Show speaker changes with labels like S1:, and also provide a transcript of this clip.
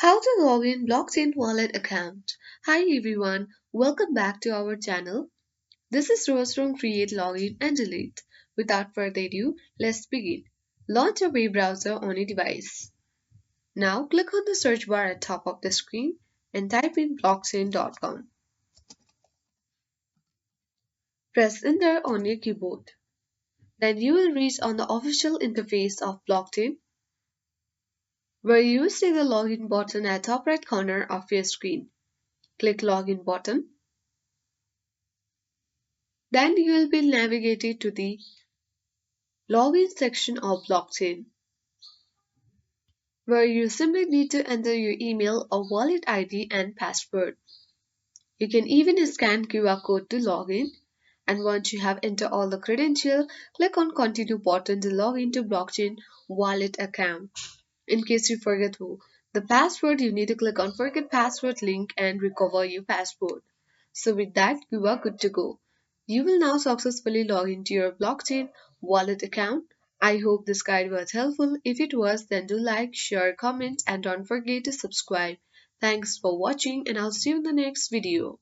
S1: How to log in blockchain wallet account. Hi everyone, welcome back to our channel. This is Rose from Create Login and Delete. Without further ado, let's begin. Launch a web browser on a device. Now click on the search bar at top of the screen and type in blockchain.com. Press enter on your keyboard. Then you will reach on the official interface of blockchain where you will see the login button at top right corner of your screen. Click login button. Then you will be navigated to the login section of blockchain, where you simply need to enter your email or wallet ID and password. You can even scan QR code to log in. And once you have entered all the credentials, click on continue button to log into blockchain wallet account. In case you forget the password, you need to click on forget password link and recover your password. So with that, you are good to go. You will now successfully log into your blockchain wallet account. I hope this guide was helpful. If it was, then do like, share, comment, and don't forget to subscribe. Thanks for watching, and I'll see you in the next video.